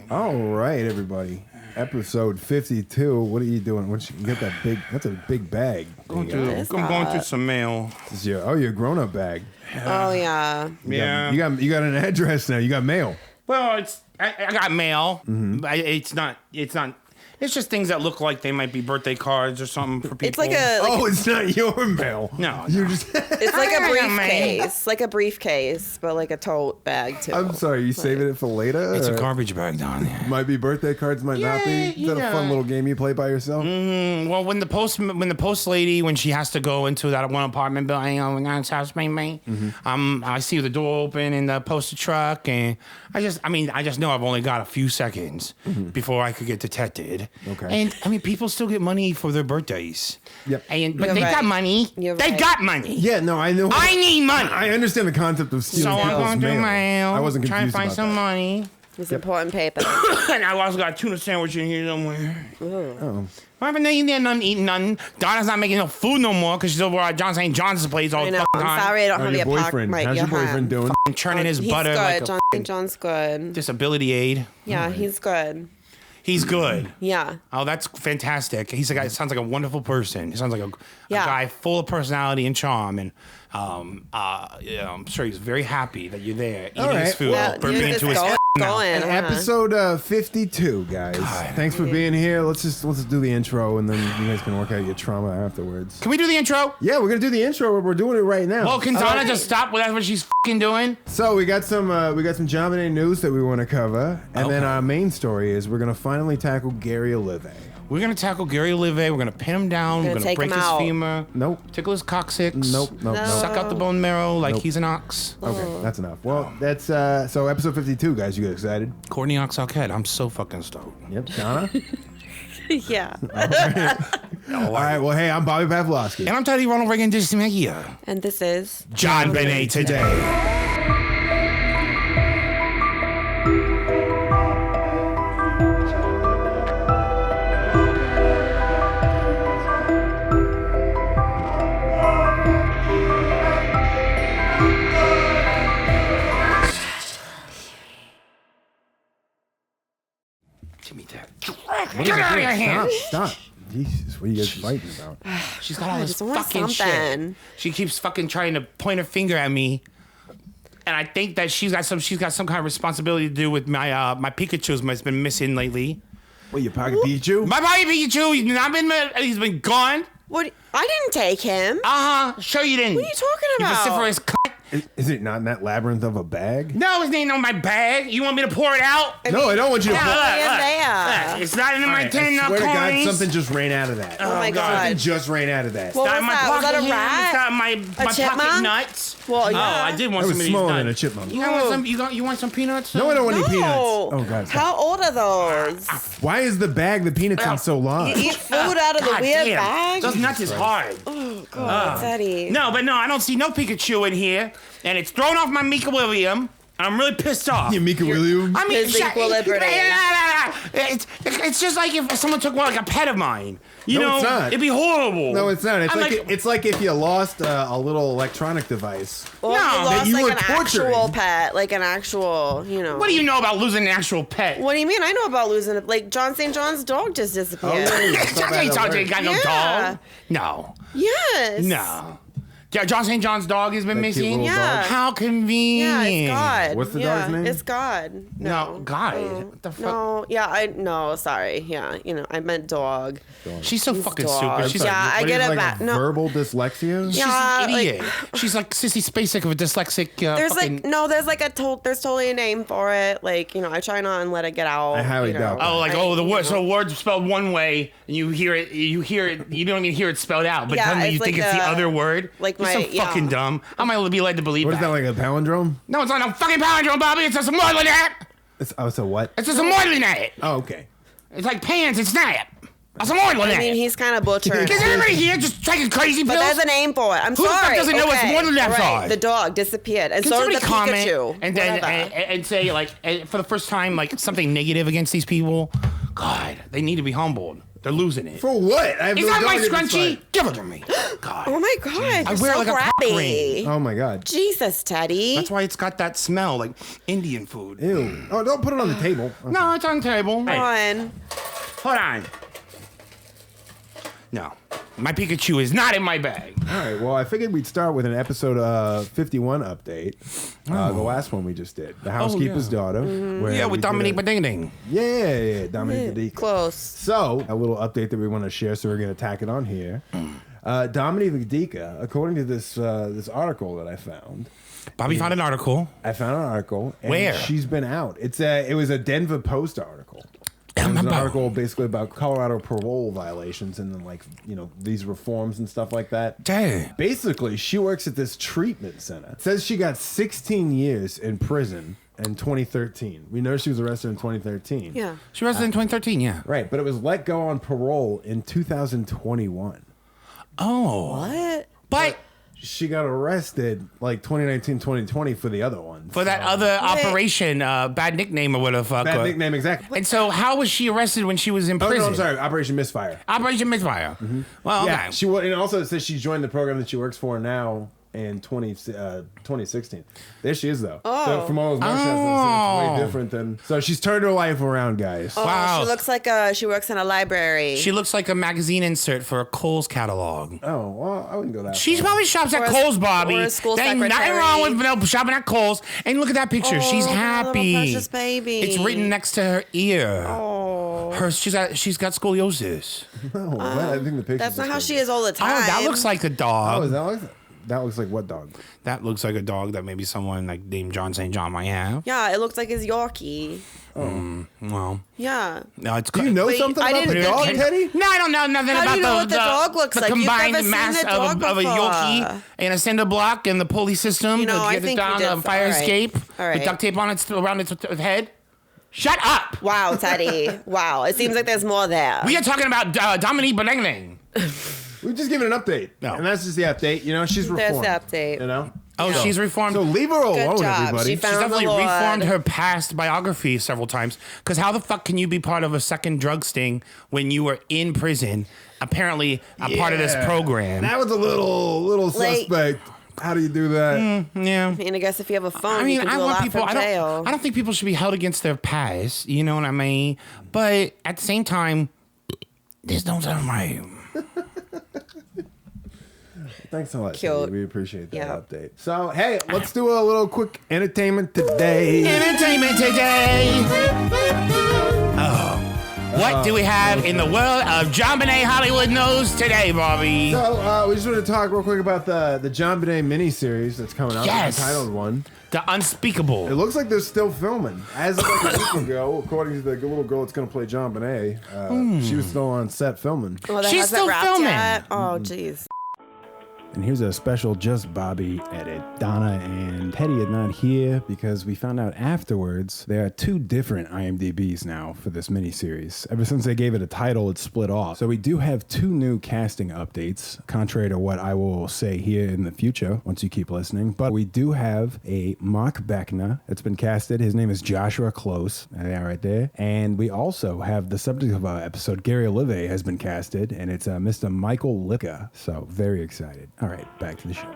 All right, everybody. Episode 52. What are you doing? What you get that big? That's a big bag. I'm going through some mail. This is your grown-up bag. Oh yeah. You got an address now. You got mail. Well, I got mail. Mm-hmm. It's just things that look like they might be birthday cards or something for people. It's like a. It's not your mail. No. You're just. It's like a briefcase, but like a tote bag too. I'm sorry. You saving it for later? It's a garbage bag down there. Might be birthday cards. Might not be. Is that a fun little game you play by yourself? Well, when the post lady, when she has to go into that one apartment building, I see the door open in the poster truck, and I just know I've only got a few seconds before I could get detected. Okay. And I mean, people still get money for their birthdays. Yep. But they got money. They got money. Yeah, no, I know. I need money. I understand the concept of stealing So I'm people's going through mail. I wasn't confused trying to find some money. It's important paper. And I also got a tuna sandwich in here somewhere. Oh. I haven't eaten none. Donna's not making no food no more because she's over at John St. John's place all I the know. fucking I'm time. sorry, I don't have your your boyfriend. right, How's your boyfriend doing? Churning his he's butter good. like John St. John's good. disability aid. Yeah, he's good. He's good. Yeah. Oh, that's fantastic. He's a guy. Sounds like a wonderful person. He sounds like a guy full of personality and charm. And I'm sure he's very happy that you're there eating his food, burping into his going. Episode 52, guys. God. Thanks for being here. Let's do the intro, and then you guys can work out your trauma afterwards. Can we do the intro? Yeah, we're gonna do the intro. We're doing it right now. Well, can Donna just stop with what she's fucking doing? So we got some JonBenet news that we want to cover, and then our main story is we're gonna finally tackle Gary Olive. We're gonna tackle Gary Olive. We're gonna pin him down. We're gonna break his femur. Nope. Tickle his coccyx. Nope. Suck out the bone marrow like he's an ox. Okay, that's enough. Well, that's so episode 52, guys. You get excited? Courtney Ox Arquette. I'm so fucking stoked. Yep. Donna. Yeah. All right. Well, hey, I'm Bobby Pavlovsky, And I'm Teddy Ronald Reagan Dismagia. And this is JonBenet Today. Give me that. Get out of your hand. Stop. Jesus, what are you guys fighting about? She's got all this just want fucking shit. something. She keeps fucking trying to point her finger at me. And I think that she's got some kind of responsibility to do with my my Pikachu's has been missing lately. What, your pocket Pikachu? My pocket Pikachu, he's been gone. What? I didn't take him. Sure you didn't. What are you talking You about? vociferous cunt. Is it not in that labyrinth of a bag? No, his name on my bag. You want me to pour it out? No, I don't want you to. there. It's not in my tin. I swear to God, something just ran out of that. Oh my God. Something just ran out of that. What Not was my that? Was pocket that a here. rat? It's not my pocket chipmunk? nuts. Well, yeah. Oh, I did want That some was of these smaller nuts. than a chipmunk. You want some? You want some peanuts? No, I don't want any peanuts. No. Oh God. How old are those? Why is the bag the peanuts in so large? You eat food out of the God weird damn. bag? Those nuts is hard. Oh, God, Daddy. No, but no, I don't see no Pikachu in here, and it's thrown off my Mika William. I'm really pissed off. You Mika Williams? I mean, His equilibrium. It's just like if someone took one like a pet of mine. You No, know, it's not. it'd be horrible. No, it's not. I'm It's like if you lost a little electronic device. Or No, you that lost you like were an torturing. actual pet, like an actual, What do you know about losing an actual pet? What do you mean? I know about losing it. Like John St. John's dog just disappeared. Ain't got no Yeah. dog. No. Yes. No. Yeah, John St. John's dog has been That cute missing. little Yeah. dog. How convenient. Yeah, it's God. What's the yeah, dog's name? It's God. No, God. What the fuck? No, no, sorry. Yeah, I meant dog. She's so fucking dog. stupid. She's Yeah, like, I What get is, it like, back. a No. verbal dyslexia? she's Yeah, an idiot. She's like Sissy Spacek of a dyslexic. There's fucking, there's totally a name for it. Like, I try not and let it get out. I highly doubt that. the word. So words spelled one way, and you hear it. You don't even hear it spelled out, but Yeah, suddenly it's you think like it's the a- other word. like You're my- so fucking dumb. How am I be led to believe What is that, like a palindrome? No, it's not a fucking palindrome, Bobby. It's just more than that. So what? It's just more than that. Oh, okay. It's like pants and snap. It's more than I that. mean, he's kind of butchering. Is everybody here just taking crazy pills? But there's a name for it. I'm Who the fuck sorry. doesn't know it's Okay, more than that all right. size? The dog disappeared, and Can so did somebody the comment Pikachu. and then Whatever. and say like for the first time like something negative against these people? God, they need to be humbled. They're losing it. For what? Is that my scrunchie? Give it to me. God. Oh my God. I You're wear so like a cock ring. Oh my God. Jesus, Teddy. That's why it's got that smell like Indian food. Ew. Oh, don't put it on the table. Okay. No, it's on the table. Come on. Hold on. No. My Pikachu is not in my bag. All right. Well, I figured we'd start with an episode 51 update. The last one we just did. The Housekeeper's Daughter. Where Yeah, with Dominique Bading. Yeah, Dominique Bading. Close. So, a little update that we want to share, so we're going to tack it on here. Dominique Vidika, according to this article that I found. Bobby found an article. I found an article. And Where? She's been out. It was a Denver Post article. It was an article basically about Colorado parole violations and then these reforms and stuff like that. Dang. Basically, she works at this treatment center. It says she got 16 years in prison in 2013. We know she was arrested in 2013. Yeah. She was in 2013, yeah. Right, but it was let go on parole in 2021. Oh. What? But She got arrested 2019, 2020 for the other one. for that other operation, bad nickname or whatever the fuck. Bad nickname, exactly. And so how was she arrested when she was in Oh, prison? no, I'm sorry. Operation Misfire. Operation Misfire. Well, okay. Yeah, and also it says she joined the program that she works for now in 2016. There she is, though. Oh. So from all those mugshots, it's way different than. So she's turned her life around, guys. Oh, Wow. she looks like she works in a library. She looks like a magazine insert for a Kohl's catalog. Oh, well, I wouldn't go that She far. probably shops at Or a- Kohl's, Bobby. or a school there ain't nothing secretary. wrong with shopping at Kohl's. And look at that picture. She's look at that happy. little precious baby. It's written next to her ear. Oh. She's got scoliosis. No, what? I think the picture. That's not how she is all the time. Oh, that looks like a Oh, dog. is that like that? Looks like what dog? That looks like a dog that maybe someone named John St. John might have. Yeah, it looks like his Yorkie. Well, Yeah. no, it's Do you know Wait, something I about the didn't dog, think- Teddy? No, I don't know nothing How do about you know what the dog looks the like? You've combined never seen mass the of dog a before. Yorkie and a cinder block and the pulley system You know, to I get it think you down did. a fire All right. escape All right. with duct tape on around its head. Shut up! Wow, Teddy. Wow. It seems like there's more there. We are talking about Dominique Bading. We're just giving an update. No. And that's just the update. She's There's reformed. the update. You know? Oh, she's reformed. So leave her alone, job. everybody. She She's found the definitely Lord. reformed her past biography several times. Because how the fuck can you be part of a second drug sting when you were in prison, apparently a part of this Yeah. program? That was a little Like- suspect. How do you do that? Yeah. I mean, I guess if you have a phone, I mean, you can do I a want lot people. from jail. I don't think people should be held against their past. You know what I mean? But at the same time, this don't sound right. Thanks so much. Cute. Teddy. We appreciate that Yeah. update. So, hey, let's do a little quick entertainment today. Entertainment today. What do we have in the world of John Bonet Hollywood Knows today, Bobby? So, we just want to talk real quick about the John Bonet miniseries that's coming out. Yes. The untitled one. The It unspeakable. looks like they're still filming. As of like a week ago, according to the little girl that's going to play John Bonet, she was still on set filming. Well, that She's hasn't still wrapped filming. Yet. Oh, jeez. And here's a special Just Bobby edit. Donna and Teddy are not here because we found out afterwards there are two different IMDb's now for this miniseries. Ever since they gave it a title, it split off. So we do have two new casting updates, contrary to what I will say here in the future once you keep listening. But we do have a Mark Beckner that's been casted. His name is Joshua Close. Yeah, right there. And we also have the subject of our episode, Gary Olive, has been casted, and it's Mr. Michael Lipka. So very excited. All right, back to the show.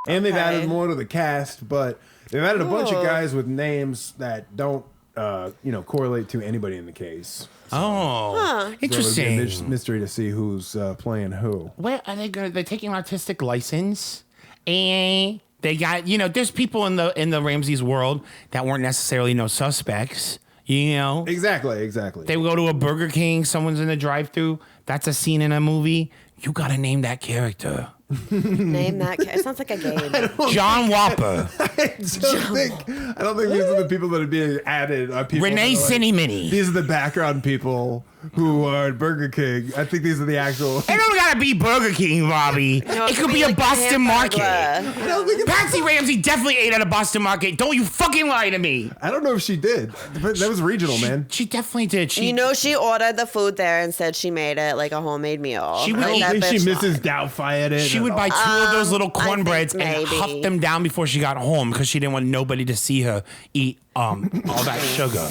And they've added more to the cast, but they've added a bunch of guys with names that don't, correlate to anybody in the case. Oh, interesting. So it'll be a mystery to see who's playing who. Where are they going? They're taking artistic license, and they got there's people in the Ramses world that weren't necessarily no suspects. Exactly. They go to a Burger King, someone's in the drive-thru. That's a scene in a movie. You gotta name that character. Name that. It sounds like a game. John Whopper. I don't think these are the people that are being added. Are people Renee that are Cinny Mini. These are the background people who are at Burger King. I think these are the actual. They don't gotta be Burger King, Bobby. No, it could be a like Boston Market. I don't think Patsy Ramsey definitely ate at a Boston Market. Don't you fucking lie to me. I don't know if she did. But that was regional, man. She definitely did. You know, she ordered the food there and said she made it like a homemade meal. She would I eat- don't think she bitch misses Doubtfire at it. She would buy 2 of those little I think cornbreads and maybe. huff them down before she got home because she didn't want nobody to see her eat all that sugar.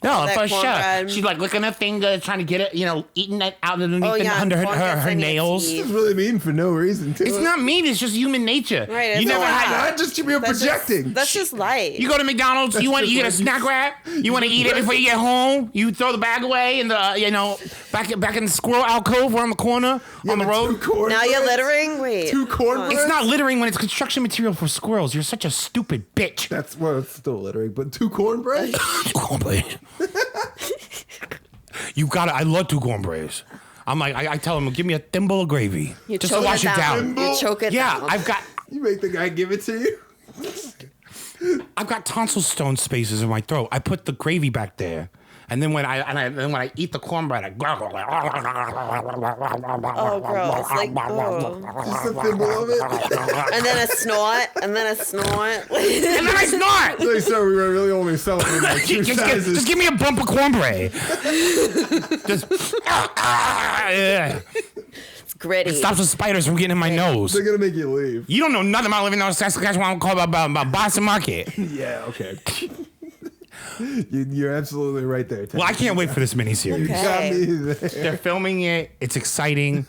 No, that for sure. cornbread. She's like licking her finger, trying to get it, eating it out underneath under cornbread her in your nails. teeth. It's really mean for no reason, too. It's not mean. It's just human nature. Right, You it's never a had. lot. Not just you're That's projecting. That's just light. You go to McDonald's. You want just you get a like snack wrap. You want to eat it before you get home. You throw the bag away in the back in the squirrel alcove around the corner on the road. Now you're littering? Wait. 2 cornbreads? It's not littering when it's construction material for squirrels. You're such a stupid bitch. That's, well, it's still littering, but 2 cornbreads? Cornbread. You got it. I love 2 cornbreads. I'm like, I tell him, give me a thimble of gravy You just to choke wash it down. You choke it Yeah, down. I've got You make the guy give it to you? tonsil stone spaces in my throat. I put the gravy back there. And then when I eat the cornbread, I gargle. Oh, gross. Like, oh. Just a thimble of it? And then a snort. And then a snort. And then I snort. Like, so we were really only celebrating like 2 sizes. Just give me a bump of cornbread. Just yeah. It's gritty. It stops the spiders from getting in my nose. They're going to make you leave. You don't know nothing about living on Saskatchewan. Call about Boston Market. Yeah, okay. You're absolutely right there, Ted. Well, I can't wait for this miniseries. You got me there. They're filming it. It's exciting.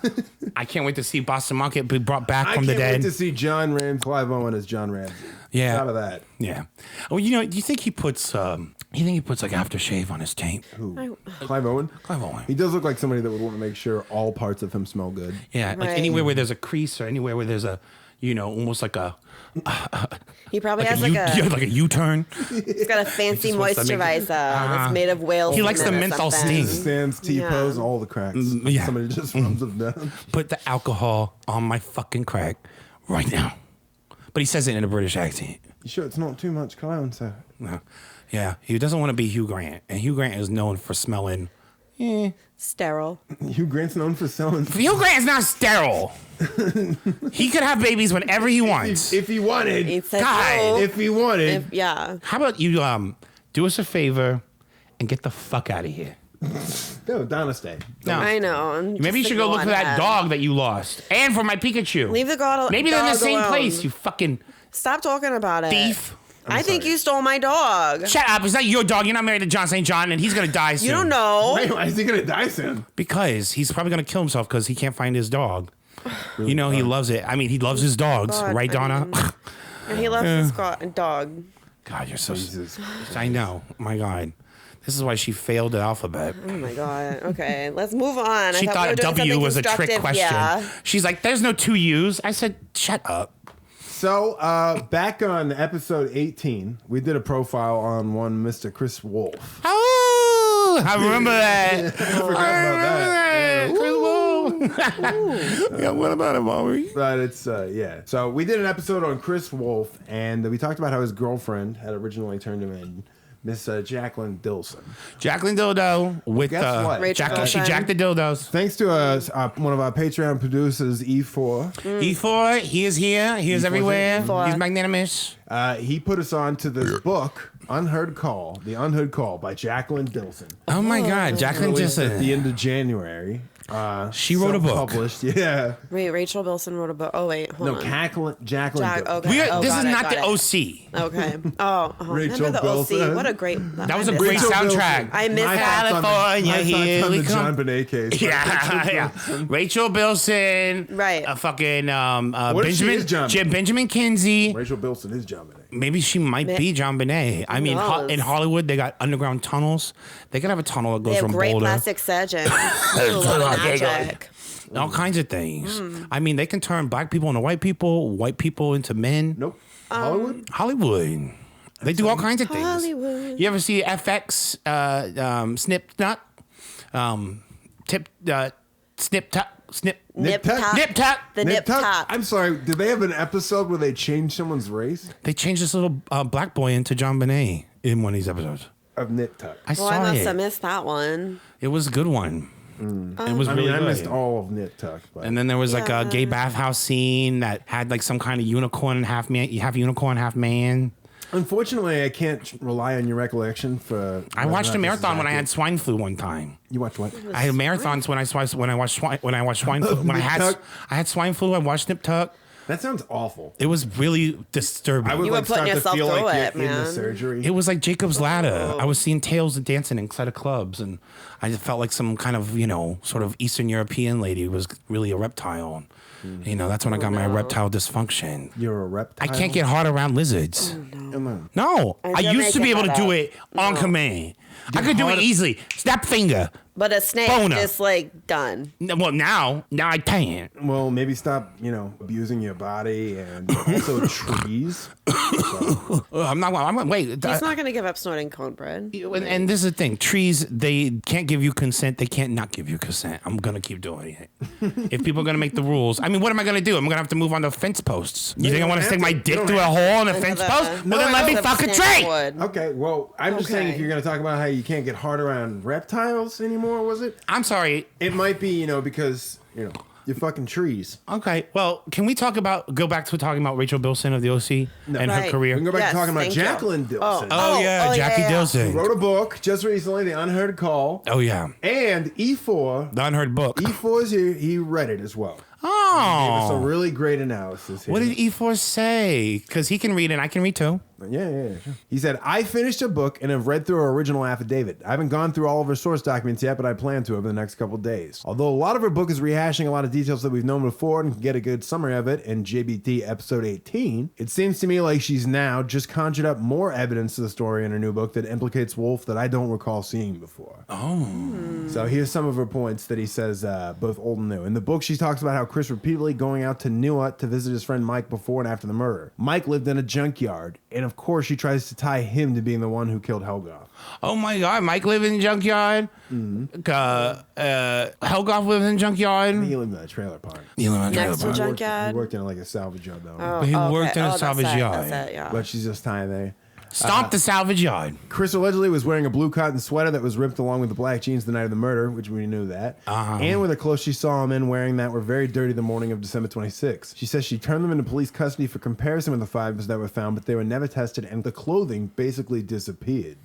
I can't wait to see Boston Market be brought back I from the can't wait dead. to see John Ramsey, Clive Owen as John Ramsey. Yeah. Out of that. Yeah. Oh, do you think he puts like aftershave on his taint? Who? Clive Owen? Clive Owen. He does look like somebody that would want to make sure all parts of him smell good. Yeah, like Right. anywhere where there's a crease or anywhere where there's a, almost like a He probably has like like a U-turn. he's got a fancy just wants to make it- moisturizer that's made of whale. He likes the semen or menthol something. sting. Stands, T-pose, all the cracks. yeah. Somebody just rubs them down. Put the alcohol on my fucking crack right now. But he says it in a British accent. You sure it's not too much cologne, sir? No. Yeah, he doesn't want to be Hugh Grant, and Hugh Grant is known for smelling. Sterile. Hugh Grant's known for selling. Hugh Grant's not sterile. He could have babies whenever he wants. If he wanted. He said God, no. If he wanted. Yeah. How about you do us a favor and get the fuck out of here? No, Donna stay. No. I know. Maybe you should go look for that dog that you lost, and for my Pikachu. Leave the dog. Maybe they're in the dog same alone. place. You fucking Stop talking about it. thief. I think sorry. you stole my dog. Shut up! It's not your dog. You're not married to John St. John, and he's gonna die soon. You don't know. Wait, why is he going to die soon? Because he's probably gonna kill himself because he can't find his dog. He loves it. I mean, he loves his dogs, God, right, Donna? And he left his dog. God, you're so. Jesus. I know. My God, this is why she failed the alphabet. Oh my god. Okay, let's move on. She thought we were doing W something was a trick constructive. question. Yeah. She's like, "There's no 2 U's." I said, "Shut up." So, back on episode 18, we did a profile on one Mr. Chris Wolf. Oh, I remember that. I forgot about that. Chris Wolf. Yeah, what about him, Bobby? But it's, yeah. So, we did an episode on Chris Wolf, and we talked about how his girlfriend had originally turned him in. Miss Jacqueline Dilson. Jacqueline Dildo with Guess what? Rachel she Bilson. jacked the dildos. Thanks to one of our Patreon producers, E4. E4, he is here. He is E4's everywhere. E4. He's magnanimous. He put us on to this book, Unheard Call, The Unheard Call by Jacqueline Dilson. Oh my God, Jacqueline Released just at the end of January. She wrote a book. Published, yeah. Wait, Rachel Bilson wrote a book. Oh wait, hold No, on. Jacqueline Dilson. Okay. This got is it, not got the it. OC. Okay. Oh, Rachel remember the Bilson. OC? What a great. That was a I great miss that. soundtrack. I miss My that. thoughts on California, my thoughts here on we the come. John Bonet case. Yeah. Rachel Bilson. Right. Fucking What if she is John? Benjamin Kinsey. Rachel Bilson is John Bonet. Maybe she might be John Bonet. I mean, knows? in Hollywood, they got underground tunnels. They could have a tunnel that goes They have from great Boulder. plastic surgeons. Who love magic. All kinds of things. I mean, they can turn black people into white people into men. Nope. Hollywood? Hollywood. They do all kinds of things. Hollywood. You ever see FX Snip Nut? Snip Tuck? Snip Nip Tuck? tuck. Nip Tuck? The nip tuck. I'm sorry, did they have an episode where they changed someone's race? They changed this little black boy into John Bonet in one of these episodes. Of Nip Tuck. I Well, I saw must have it. missed that one. It was a good one. It was really I good. missed all of Nip Tuck. But. And then there was like a gay bathhouse scene that had like some kind of unicorn and half man, half unicorn, half man. Unfortunately, I can't rely on your recollection for. I watched a marathon when I had swine flu one time. You watched what? I had marathons when I watched swine flu. When I had swine flu, I watched Nip Tuck. That sounds awful. It was really disturbing. I would You were like start putting to feel yourself like through you're it, in the man. surgery. It was like Jacob's Ladder. I was seeing tails and dancing inside of clubs, and I just felt like some kind of, sort of Eastern European lady who was really a reptile. And, that's when I got my reptile dysfunction. You're a reptile. I can't get hard around lizards. No, I used to be able to do it on command. I could do it easily. Snap finger. But a snake Boner. just like done. Well, now I can't. Well, maybe stop, abusing your body and also trees. So. I'm not. Wait. He's not going to give up snorting cornbread. And this is the thing. Trees, they can't give you consent. They can't not give you consent. I'm going to keep doing it. If people are going to make the rules. I mean, what am I going to do? I'm going to have to move on to fence posts. You think I want to stick my dick through a hole in a fence post? Well, then let me fuck a tree. Okay, well, I'm just saying if you're going to talk about how you can't get hard around reptiles anymore, was it? I'm sorry. It might be, because, you're fucking trees. Okay, well, can we go back to talking about Rachel Bilson of the OC and her career? We can go back to talking about Jacqueline Dilson. Jackie Dilson. Wrote a book just recently, The Unheard Call. Oh, yeah. And E4. The Unheard Book. E4's here. He read it as well. Oh. Gave us a really great analysis here. What did E4 say? Because he can read and I can read too. Yeah. Sure. He said, I finished a book and have read through her original affidavit. I haven't gone through all of her source documents yet, but I plan to over the next couple days. Although a lot of her book is rehashing a lot of details that we've known before and can get a good summary of it in JBT episode 18, it seems to me like she's now just conjured up more evidence to the story in her new book that implicates Wolf that I don't recall seeing before. Oh. So here's some of her points that he says, both old and new. In the book, she talks about how Chris repeatedly going out to Newark to visit his friend Mike before and after the murder. Mike lived in a junkyard, and of course she tries to tie him to being the one who killed Helgoff. Oh my God, Mike lived in a junkyard? Mm-hmm. Helgoff lived in a junkyard? He lived in a trailer park. Next to a junkyard. He worked in like a salvage yard though. But he worked in a salvage yard. That's it, yeah. But she's just tying there. Stomp the salvage yard. Chris allegedly was wearing a blue cotton sweater that was ripped along with the black jeans the night of the murder, which we knew that. And with the clothes she saw him in wearing that were very dirty the morning of December 26th. She says she turned them into police custody for comparison with the fibers that were found, but they were never tested, and the clothing basically disappeared.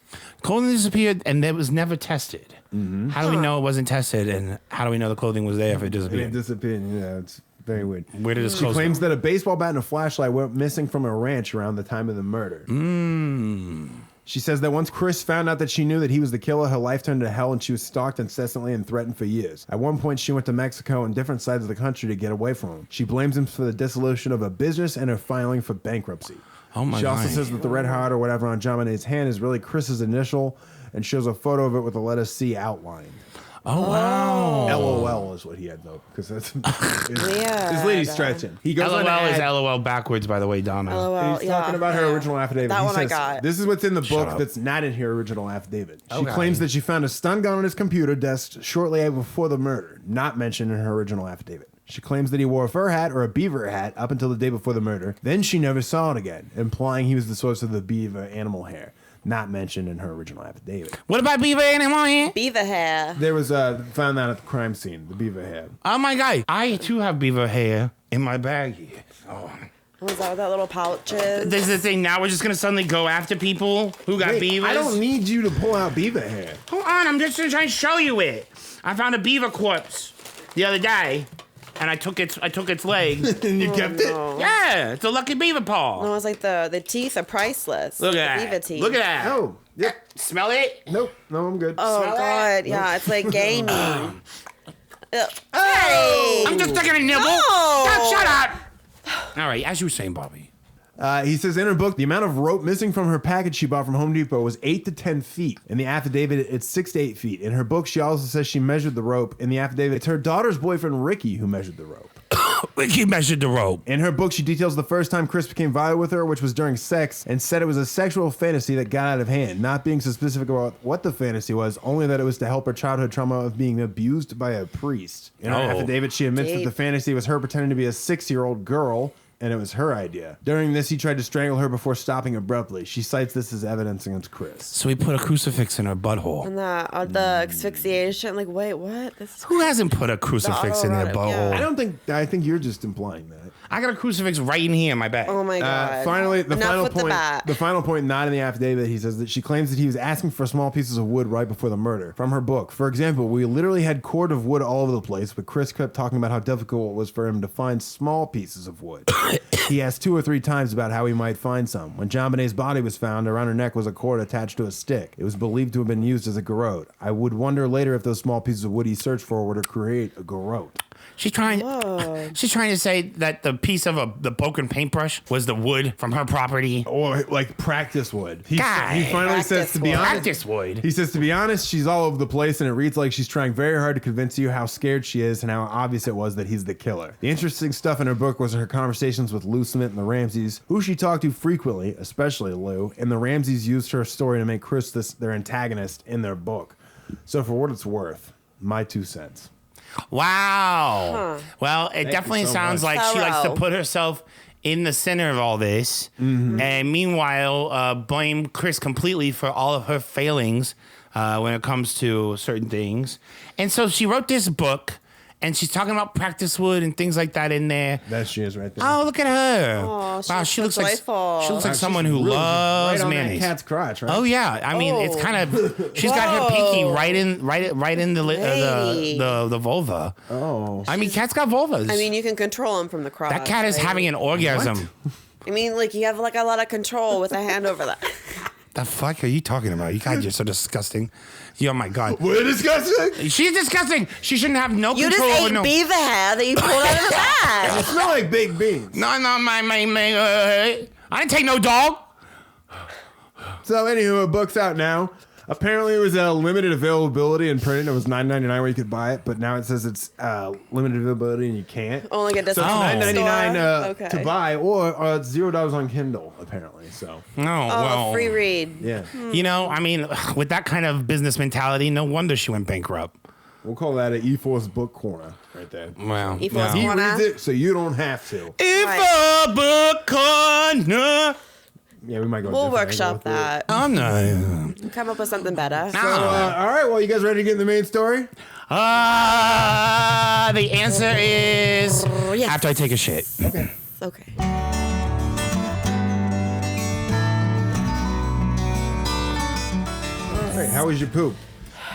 Clothing disappeared, and it was never tested. Mm-hmm. How do we know it wasn't tested, and how do we know the clothing was there if it disappeared? It disappeared, yeah, it's very weird. Where did his She clothes claims go? that a baseball bat and a flashlight went missing from a ranch around the time of the murder. She says that once Chris found out that she knew that he was the killer, her life turned to hell and she was stalked incessantly and threatened for years. At one point, she went to Mexico and different sides of the country to get away from him. She blames him for the dissolution of a business and her filing for bankruptcy. Oh my She also God. says that the red heart or whatever on John Bonet's hand is really Chris's initial and shows a photo of it with the letter C outlined. Oh, wow. LOL is what he had though, because that's Yeah. his lady's stretching. He goes on LOL to is add- LOL backwards, by the way, Donna. LOL, He's talking about her original affidavit. That He one I says, got. This is what's in the book up. that's not in her original affidavit. She Okay. claims that she found a stun gun on his computer desk shortly before the murder, not mentioned in her original affidavit. She claims that he wore a fur hat or a beaver hat up until the day before the murder. Then she never saw it again, implying he was the source of the beaver animal hair, not mentioned in her original affidavit. What about beaver animal here? Beaver hair. There was found that at the crime scene, the beaver hair. Oh my God. I too have beaver hair in my bag here. Oh. Was that what that little pouch is? This is the thing. Now we're just going to suddenly go after people who got Wait, beavers. I don't need you to pull out beaver hair. Hold on. I'm just trying to show you it. I found a beaver corpse the other day, and I took its leg. And you kept it? Yeah, it's a lucky beaver paw. No, it's like the teeth are priceless. Look the at beaver that. teeth. Look at that. Oh, yeah. Smell it? Nope. No, I'm good. Oh Smell God, it? yeah, it's like gaming. Hey! I'm just taking a nibble. No. God, shut up. All right, as you were saying, Bobby. He says in her book, the amount of rope missing from her package she bought from Home Depot was 8 to 10 feet. In the affidavit, it's 6 to 8 feet. In her book, she also says she measured the rope. In the affidavit, it's her daughter's boyfriend, Ricky, who measured the rope. Ricky measured the rope. In her book, she details the first time Chris became violent with her, which was during sex, and said it was a sexual fantasy that got out of hand, not being so specific about what the fantasy was, only that it was to help her childhood trauma of being abused by a priest. In her Oh. affidavit, she admits that the fantasy was her pretending to be a 6-year-old girl, and it was her idea. During this, he tried to strangle her before stopping abruptly. She cites this as evidence against Chris. So he put a crucifix in her butthole. And the asphyxiation, like, wait, what? Who hasn't put a crucifix in their autoerotic, butthole? yeah. I think you're just implying that. I got a crucifix right in here in my bag. Oh my god. Finally, the Enough final with the point. bat. The final point, not in the affidavit, he says that she claims that he was asking for small pieces of wood right before the murder. From her book, for example, we literally had cord of wood all over the place, but Chris kept talking about how difficult it was for him to find small pieces of wood. He asked 2 or 3 times about how he might find some. When JonBenét's body was found, around her neck was a cord attached to a stick. It was believed to have been used as a garrote. I would wonder later if those small pieces of wood he searched for were to create a garrote. She's trying to say that the piece of the broken paintbrush was the wood from her property. Or like practice wood. He God. finally says, to be honest, Practice wood. he says, to be honest, she's all over the place, and it reads like she's trying very hard to convince you how scared she is and how obvious it was that he's the killer. The interesting stuff in her book was her conversations with Lou Smith and the Ramseys, who she talked to frequently, especially Lou, and the Ramseys used her story to make Chris their antagonist in their book. So for what it's worth, my 2 cents. Wow. Well, it definitely so sounds much. like she likes to Thorough. put herself in the center of all this, and meanwhile blame Chris completely for all of her failings when it comes to certain things. And so she wrote this book, and she's talking about practice wood and things like that in there. That she is right there. Oh, look at her! Oh, wow, she's she looks like delightful. someone who loves right on mayonnaise. that cat's crotch, right? Oh yeah, I mean it's Oh. kind of. She's got her pinky right in Lady. the vulva. Oh. I mean, cats got vulvas. I mean, you can control him from the crotch. that cat is right? having an orgasm. I mean, like, you have, like, a lot of control with a hand over that. The fuck are you talking about? You guys are so disgusting. Oh my god, We're disgusting. she's disgusting. She shouldn't have no You control just over ate no. beaver hair that you pulled out of the It bag. smell like baked beans. No, my. I didn't take no dog. So anywho, a book's out now. Apparently, it was a limited availability in print. It was $9.99 where you could buy it, but now it says it's limited availability and you can't. Only get So it's discount. $9.99 to buy, or it's $0 on Kindle apparently. So No, Oh, well, a free read. yeah, you know, I mean, with that kind of business mentality, no wonder she went bankrupt. we'll call that an E4's book corner right there. Wow. E4's He corner. reads it, so you don't have to. If a book corner. Yeah, we might go. a We'll different workshop angle with that. I'm not. Come up with something better. No. All right, well, you guys ready to get in the main story? The answer is yes. after I take a shit. Okay. Okay. All right, how was your poop?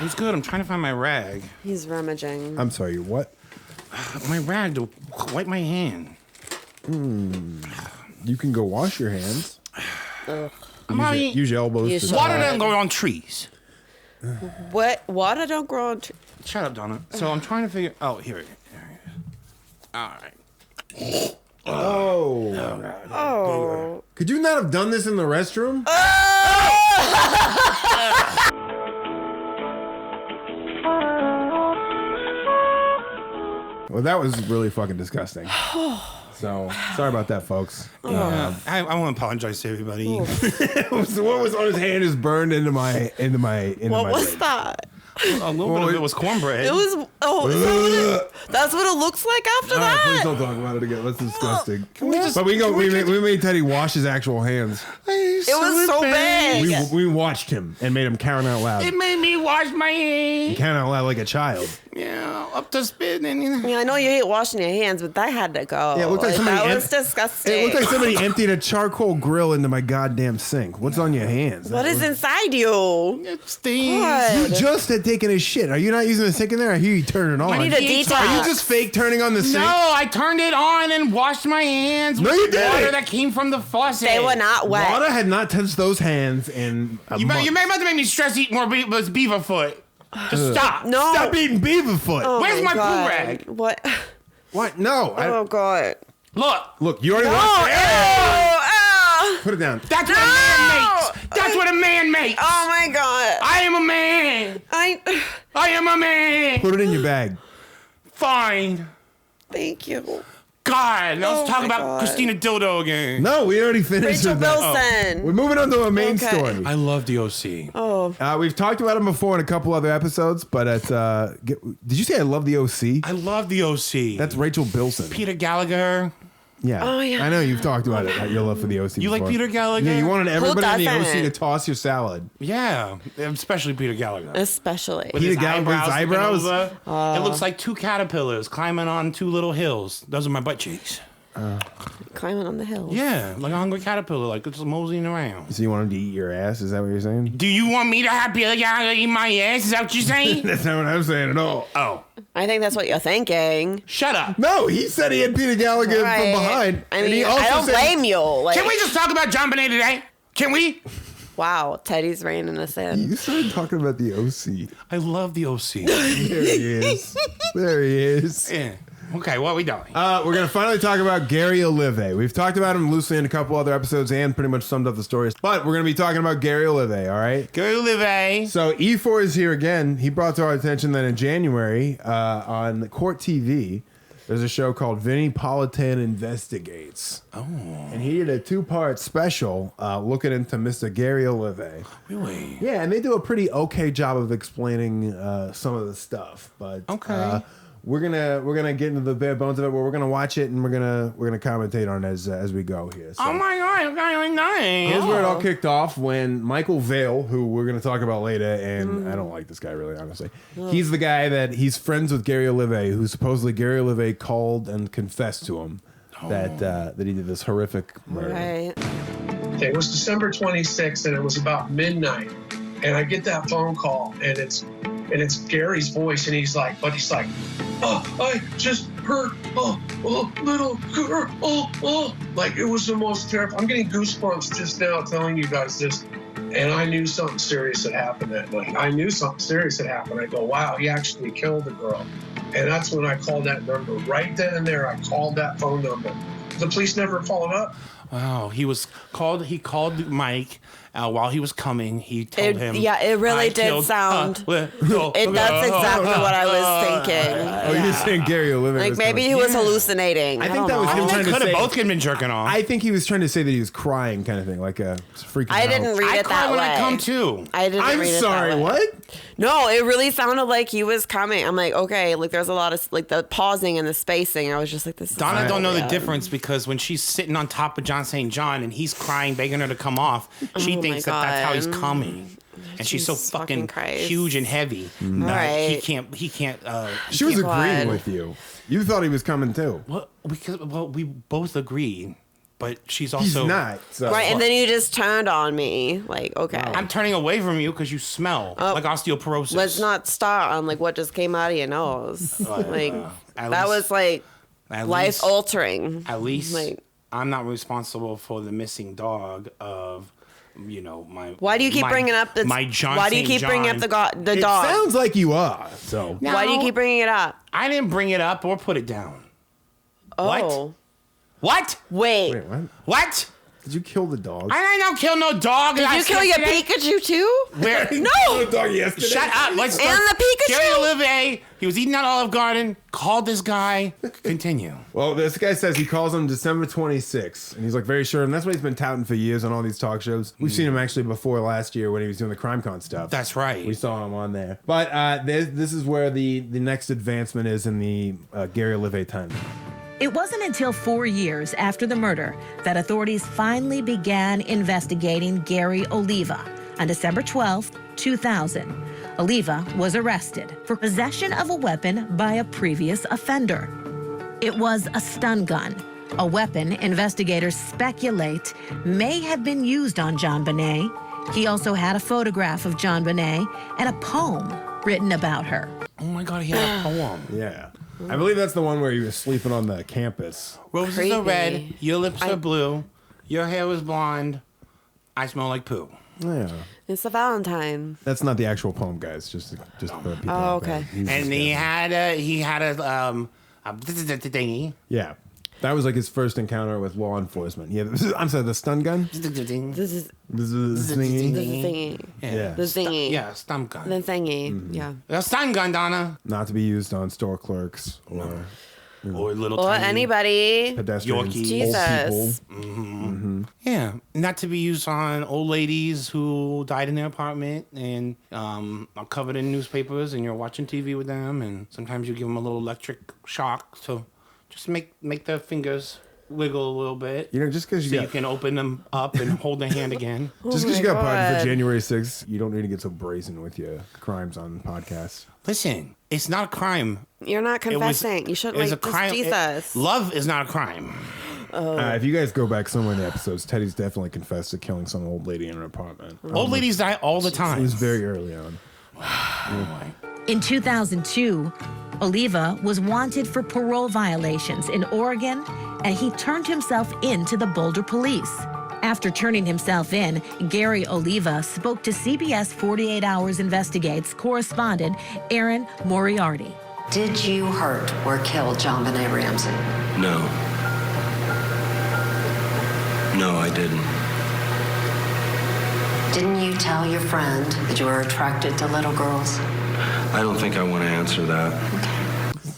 It was good. I'm trying to find my rag. He's rummaging. I'm sorry, what? My rag to wipe my hand. You can go wash your hands. Use your elbows. You to should. Water doesn't grow on trees. What? Water don't grow on trees. Shut up, Donna. So I'm trying to figure. Oh, here it is. All right. Oh. Oh. Could you not have done this in the restroom? Well, that was really fucking disgusting. So, sorry about that, folks. I want to apologize to everybody. So what was on his hand is burned into my What was brain. that? A little bit of it was cornbread. It was. Oh, is that what that's what it looks like after All right, please that. don't talk about it again. That's disgusting. just- But we made Teddy wash his actual hands. It was so big. We watched him and made him count out loud. It made me wash my hands. Count out loud like a child. Yeah, up to spit and Yeah, I know you hate washing your hands, but that had to go. Yeah, it looked like somebody that was It disgusting. looked like somebody emptied a charcoal grill into my goddamn sink. What's on your hands? What is inside you? it stings. You What? just had taken a shit. Are you not using the sink in there? I hear you turn it on. I need a Are detox. you just fake turning on the sink? No, I turned it on and washed my hands No, with you didn't. water that came from the faucet. They were not wet. Water had not touched those hands in a You month. may about to make me stress eat more beaver foot. Just stop. No. Stop eating beaver foot. Oh Where's my poo God. rag? What? What? No. Oh God. Look, Look, you already Oh, watched it. ew, Put it down. that's what a man makes. That's what a man makes. oh my God. I am a man. I am a man. Put it in your bag. Fine. Thank you. God, now Oh let's talk my about God. Christina Dildo again. No, we already finished Rachel with that. Bilson. We're moving on to a main Okay. story. I love the OC. Oh, We've talked about him before in a couple other episodes, but it's did you say I love the OC? I love the OC. That's Rachel Bilson. Peter Gallagher. Yeah. Oh, yeah. I know you've talked about it. Your love for the OC. You like before. Peter Gallagher? Yeah, you wanted everybody in the doesn't? OC to toss your salad. Yeah, especially Peter Gallagher. Especially. With Peter his Gallagher with his eyebrows looking eyebrows? over. It looks like two caterpillars climbing on two little hills. Those are my butt cheeks. Climbing on the hill. Yeah, like a hungry caterpillar, like it's moseying around. So you want him to eat your ass? Is that what you're saying? Do you want me to have Peter Gallagher eat my ass? Is that what you're saying? That's not what I'm saying at all. Oh, I think that's what you're thinking. shut up. No, he said he had Peter Gallagher Right. from behind. I and he mean, also I don't said- blame you. Like, Can we just talk about John Bonet today? Can we? wow, Teddy's reining us in. You started talking about the OC. I love the OC. There he is. There he is. Yeah. Okay, what are we doing? We're going to finally talk about Gary Olive. We've talked about him loosely in a couple other episodes and pretty much summed up the stories. But we're going to be talking about Gary Olive, all right? Gary Olive. So E4 is here again. He brought to our attention that in January on Court TV, there's a show called Vinnie Politan Investigates. Oh. And he did a 2-part special looking into Mr. Gary Olive. Really? Yeah, and they do a pretty okay job of explaining some of the stuff. But Okay. we're gonna get into the bare bones of it. Where we're gonna watch it and we're gonna commentate on it as we go here. So. Oh my God! Okay, nice. Here's where it all kicked off when Michael Vale, who we're going to talk about later, and I don't like this guy really, honestly. He's the guy he's friends with Gary Olive, who supposedly Gary Olive called and confessed to him that he did this horrific murder. Right. Okay, it was December 26th, and it was about midnight, and I get that phone call, and it's Gary's voice, and he's like, oh, I just heard, little girl, like it was the most terrible. I'm getting goosebumps just now telling you guys this, and I knew something serious had happened that night. I knew something serious had happened. I go, wow, he actually killed the girl, and that's when I called that number. Right then and there, I called that phone number. The police never followed up. Wow, he called Mike while he was coming. He told him. Yeah, it really did sound. That's exactly what I was thinking. Oh, you're saying Gary Olive? Like maybe he was hallucinating. I think don't that was know. him They trying to could have say. both been jerking off. I think he was trying to say that he was crying, kind of thing, like a freaking. I didn't read I it cry that when way. I come too. I didn't I'm read it sorry. that way. What? No, it really sounded like he was coming. I'm like, okay, like there's a lot of like the pausing and the spacing. I was just like, this is Donna so don't know the weird. difference because when she's sitting on top of John St. John and he's crying, begging her to come off, she Oh thinks my that that's how he's God. coming. And she's so Jesus fucking fucking Christ. huge and heavy that Right. he can't. She was God. agreeing with you. You thought he was coming too. Well, we both agree, but she's also. He's not. So. Right, and then you just turned on me. Like, okay, I'm turning away from you because you smell like osteoporosis. let's not start on like what just came out of your nose. Like At that least- was like at life least- altering. At least Like, I'm not responsible for the missing dog of, my. why do you keep bringing up the? my John? Why do you St. keep bringing up John? the It dog? sounds like you are. So. No, Why do you keep bringing it up? I didn't bring it up or put it down. Oh, What? wait. Wait, what? What? Did you kill the dog? I don't kill no dog. Did you kill your Pikachu too? Where? No. dog yesterday. Shut up. Let's And the Pikachu? Gary Olive, he was eating at Olive Garden, called this guy. Continue. Well, this guy says he calls him December 26th, and he's like very sure, and that's what he's been touting for years on all these talk shows. We've seen him actually before last year when he was doing the CrimeCon stuff. That's right. We saw him on there. But this is where the next advancement is in the Gary Olive time. It wasn't until 4 years after the murder that authorities finally began investigating Gary Oliva. On December 12, 2000, Oliva was arrested for possession of a weapon by a previous offender. It was a stun gun, a weapon investigators speculate may have been used on John Bonet. He also had a photograph of John Bonet and a poem written about her. Oh my God, he had a poem. Yeah. I believe that's the one where he was sleeping on the campus. Roses Creepy. are red, your lips are blue, your hair was blonde, I smell like poo. Yeah. It's a Valentine. That's not the actual poem, guys. Just for people Oh, out there. okay. He's And just he kidding. had a thingy. Yeah. That was like his first encounter with law enforcement. Yeah. I'm sorry, the stun gun? This is This is thingy? the thingy. Yeah. The thingy. Yeah, stun gun. The thingy. Mm-hmm. Yeah. A stun gun, Donna. Not to be used on store clerks or Or little Or tiny. anybody. pedestrians, Yorkies. old Jesus. people. Yeah, not to be used on old ladies who died in their apartment and are covered in newspapers, and you're watching TV with them, and sometimes you give them a little electric shock to just make their fingers wiggle a little bit. You know, just because you can open them up and hold their hand again. Just because you got pardoned for God. January 6th, you don't need to get so brazen with your crimes on podcasts. Listen, it's not a crime. You're not confessing. You shouldn't It was like a crime. Jesus. Love is not a crime. If you guys go back somewhere in the episodes, Teddy's definitely confessed to killing some old lady in her apartment. Old ladies die all the It time. was very early on. In 2002, Oliva was wanted for parole violations in Oregon, and he turned himself in to the Boulder police. After turning himself in, Gary Oliva spoke to CBS 48 Hours Investigates correspondent Aaron Moriarty. Did you hurt or kill John Benet Ramsey? No. No, I didn't. Didn't you tell your friend that you were attracted to little girls? I don't think I want to answer that.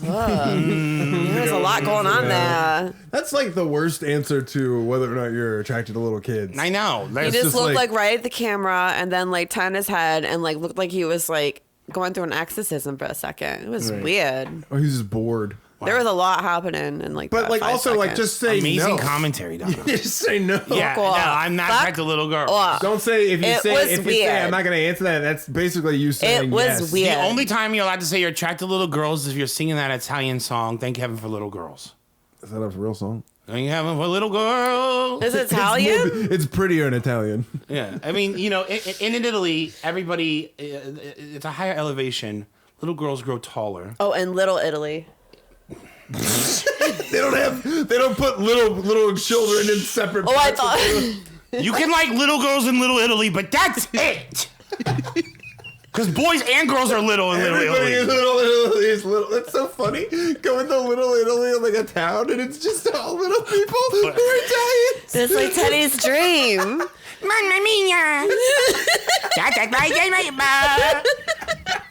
There's a lot going on there. That's like the worst answer to whether or not you're attracted to little kids. I know. He That's just just looked like- like right at the camera and then like turned his head and like looked like he was like going through an exorcism for a second. It was Right. weird. Or he's just bored. There was a lot happening in like But that like 5 also like seconds. just say amazing no. commentary, Donna. Just say no. Yeah, no, off. I'm not Fuck attracted to little girls. off. Don't say if you It say was if you say weird. I'm not gonna answer that. That's basically you saying It was yes. weird. The only time you're allowed to say you're attracted to little girls is if you're singing that Italian song, Thank Heaven for Little Girls. Is that a real song? Thank Heaven for Little Girls. Is it Italian? It's prettier in Italian. Yeah, I mean, you know, in Italy, everybody, it's a higher elevation. Little girls grow taller. Oh, and Little Italy. They don't put little children in separate. Oh, I parts of thought. You can like little girls in Little Italy, but that's it. Because boys and girls are little in Little Everybody Italy. is little. That's so funny. Going to Little Italy in like a town, and it's just all little people who are Italians. It's like Teddy's dream. Mamma mia!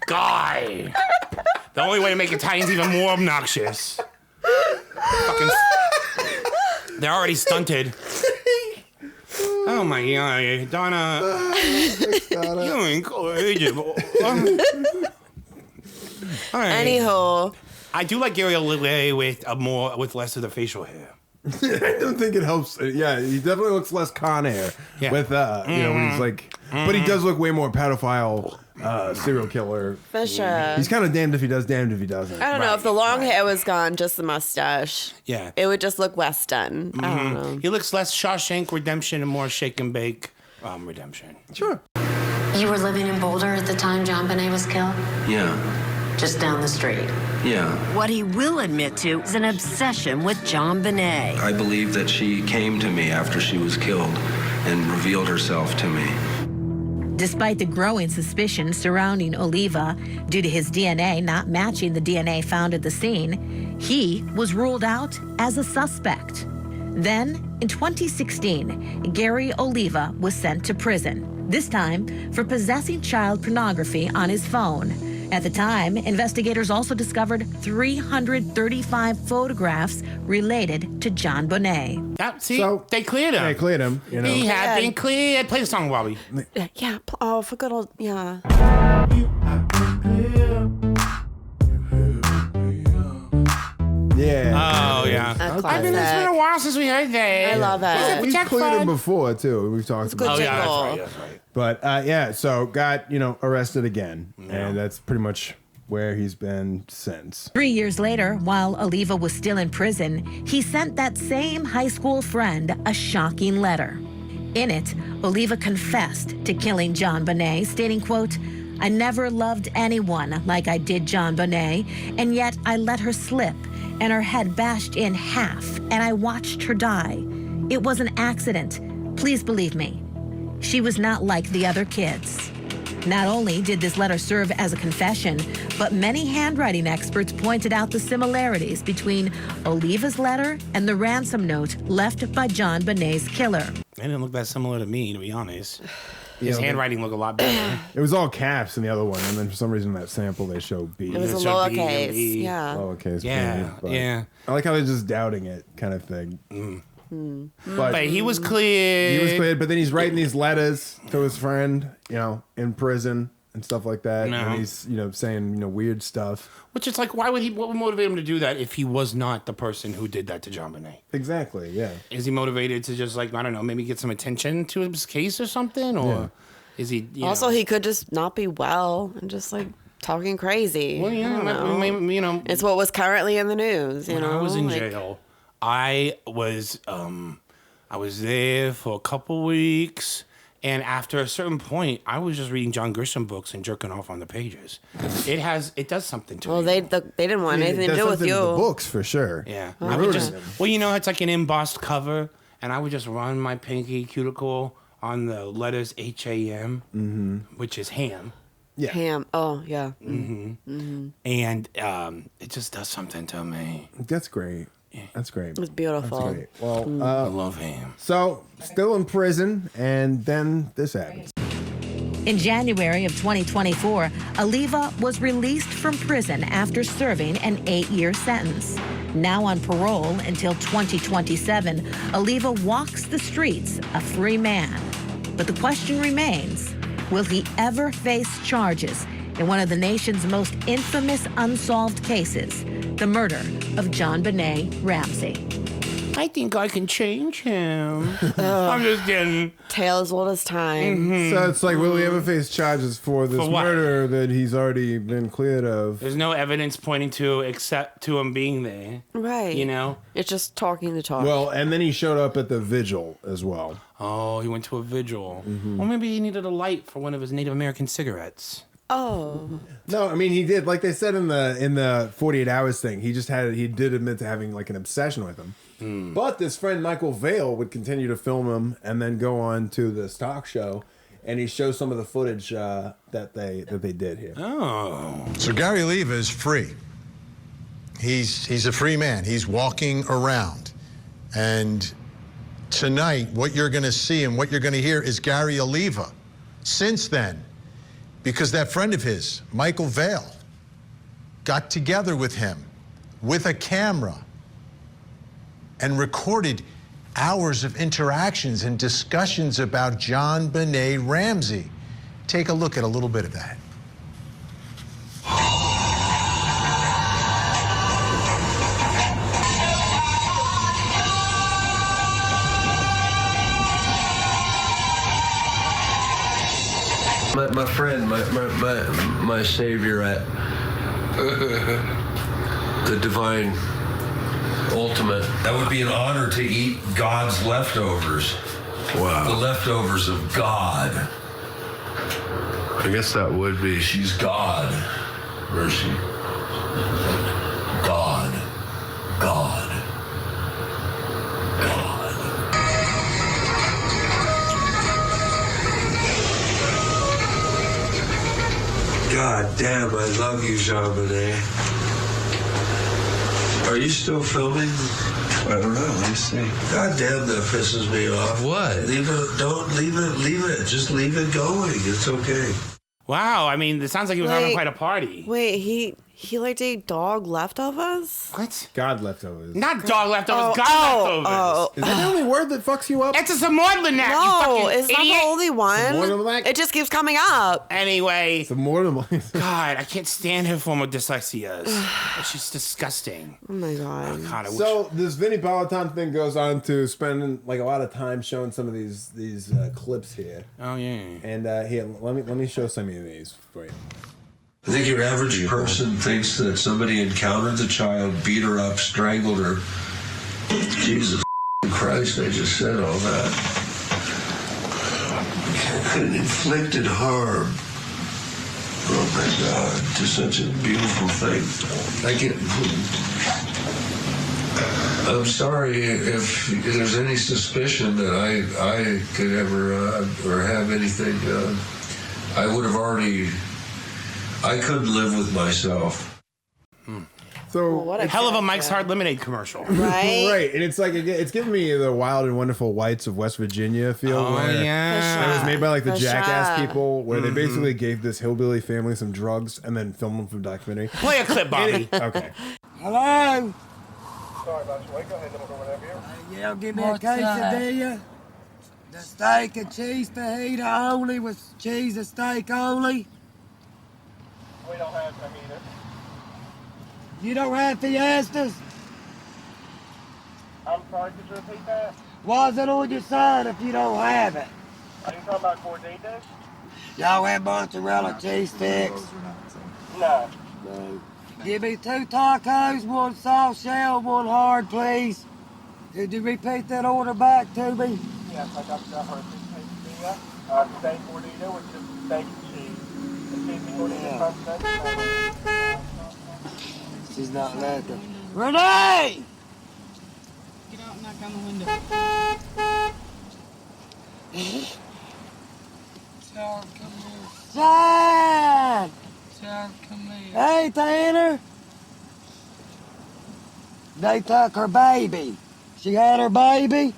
Guy. The only way to make Italians even more obnoxious. Fucking. They're already stunted. Oh my god, Donna. You're incorrigible. Anywho, I do like Gary Oliva with less of the facial hair. I don't think it helps. Yeah, he definitely looks less Con Air Yeah. with you know when he's like, but he does look way more pedophile, serial killer. for sure. He's kind of damned if he does, damned if he doesn't. I don't know if the long hair was gone, just the mustache. Yeah. It would just look less done. I don't know. He looks less Shawshank Redemption and more Shake and Bake Redemption. Sure. You were living in Boulder at the time John Benet was killed? Yeah. Just down the street. Yeah. What he will admit to is an obsession with John Benet. I believe that she came to me after she was killed and revealed herself to me. Despite the growing suspicion surrounding Oliva due to his DNA not matching the DNA found at the scene, he was ruled out as a suspect. Then, in 2016, Gary Oliva was sent to prison, this time for possessing child pornography on his phone. At the time, investigators also discovered 335 photographs related to John Benet. See, So- they cleared him. They cleared him. You know. He had Yeah. been cleared. Play the song, Bobby. Yeah. Oh, for good old. Yeah. Yeah. Oh, yeah. A I mean, it's been a classic. while since we heard that. I love it. We've Check cleared him fund. before too. We've talked good about. Oh, yeah, that's jingle. right. That's right. But yeah, so got arrested again, and that's pretty much where he's been since. 3 years later, while Oliva was still in prison, he sent that same high school friend a shocking letter. In it, Oliva confessed to killing John Benet, stating, quote, "I never loved anyone like I did John Benet, and yet I let her slip, and her head bashed in half, and I watched her die. It was an accident. Please believe me. She was not like the other kids." Not only did this letter serve as a confession, but many handwriting experts pointed out the similarities between Oliva's letter and the ransom note left by John Benet's killer. They didn't look that similar to me, to be honest. His Yeah, handwriting looked a lot better. It was all caps in the other one, and then for some reason that sample they show B. It was a It's a B and lowercase. B. Yeah. lowercase. Yeah, B, but yeah. I like how they're just doubting it, kind of thing. But he was cleared. he was cleared, but then he's writing these letters to his friend, in prison, and stuff like that. No. And he's, saying, weird stuff. Which is like, what would motivate him to do that if he was not the person who did that to John Bonet? Exactly, yeah. Is he motivated to just like, I don't know, maybe get some attention to his case or something? Or is he, also, he could just not be well and just like talking crazy. Well, yeah, know. It's what was currently in the news, when I was in jail, I was there for a couple weeks. And after a certain point, I was just reading John Grisham books and jerking off on the pages. It does something to me. Well, they didn't want anything to do with you. The books for sure. Yeah, I would just it's like an embossed cover, and I would just run my pinky cuticle on the letters HAM, which is ham. Yeah. Ham. Oh, yeah. And it just does something to me. That's great. That's great. It's beautiful. That's great. Well, I love ham. So, still in prison, and then this happens. In January of 2024, Aliva was released from prison after serving an 8-year sentence. Now on parole until 2027, Aliva walks the streets a free man. But the question remains, will he ever face charges in one of the nation's most infamous unsolved cases, the murder of John Bonet Ramsey? I think I can change him. I'm just kidding. Tale as old as time. So it's like, will he ever face charges for this murder that he's already been cleared of? There's no evidence pointing to except to him being there. Right. It's just talking the talk. Well, and then he showed up at the vigil as well. Oh, he went to a vigil. Well, maybe he needed a light for one of his Native American cigarettes. Oh. No, I mean, he did, like they said in the 48 Hours thing, he did admit to having like an obsession with him. But this friend Michael Vale would continue to film him and then go on to this talk show, and he shows some of the footage that they did here. Oh. So Gary Oliva is free. He's a free man. He's walking around. And tonight, what you're going to see and what you're going to hear is Gary Oliva. Since then, because that friend of his, Michael Vale, got together with him with a camera and recorded hours of interactions and discussions about John Bonet Ramsey. Take a look at a little bit of that. My friend, my savior at the divine ultimate. That would be an honor to eat God's leftovers. Wow. The leftovers of God. I guess that would be. She's God. Where is she? God. God. God. God damn, I love you, Jean Bonet. Are you still filming? I don't know. Let me see. God damn, that pisses me off. What? Leave it. Don't leave it. Leave it. Just leave it going. It's okay. Wow. I mean, it sounds like he was having quite a party. Wait, he like to eat dog leftovers? What? God leftovers. Not dog leftovers. God leftovers. Is that the only word that fucks you up? It's a Samorlanak. No, it's not the only one. Samorlanak? It just keeps coming up. Anyway. Samorlanak. God, I can't stand her form of dyslexia. She's disgusting. Oh my God. God, So this Vinnie Politan thing goes on to spending like a lot of time showing some of these clips here. Oh yeah. And here, let me show some of these for you. I think your average person thinks that somebody encountered the child, beat her up, strangled her. Jesus Christ, I just said all that. And inflicted harm. Oh my God, to such a beautiful thing. I'm sorry if there's any suspicion that I could ever or have anything. I would have already. I couldn't live with myself. So what a hell of a Mike's Hard Lemonade commercial, right? Right, and it's like it's giving me the Wild and Wonderful Whites of West Virginia feel. Oh where yeah, it was made by like the Jackass people, where they Mm-hmm. basically gave this hillbilly family some drugs and then filmed them for documentary. Play a clip, Bobby. Okay. Hello? Sorry about you. Go ahead, we'll go whenever you're. Yeah, give me a quesadilla. The steak and cheese fajita only with cheese and steak only. We don't have them either. You don't have Fiestas? I'm sorry, could you repeat that? Why is it on your sign if you don't have it? Are you talking about Gorditas? Y'all have mozzarella cheese sticks? No. No. Give me 2 tacos, 1 soft shell, 1 hard, please. Could you repeat that order back to me? Yes, I got that hard quesadilla. Steak gordita with just steak and cheese. The cheesy gordita comes She's not letting. Renee! Get out and knock on the window. Sarah, come here. Shine! Sarah, come here. Hey, Tanner! They took her baby. She had her baby.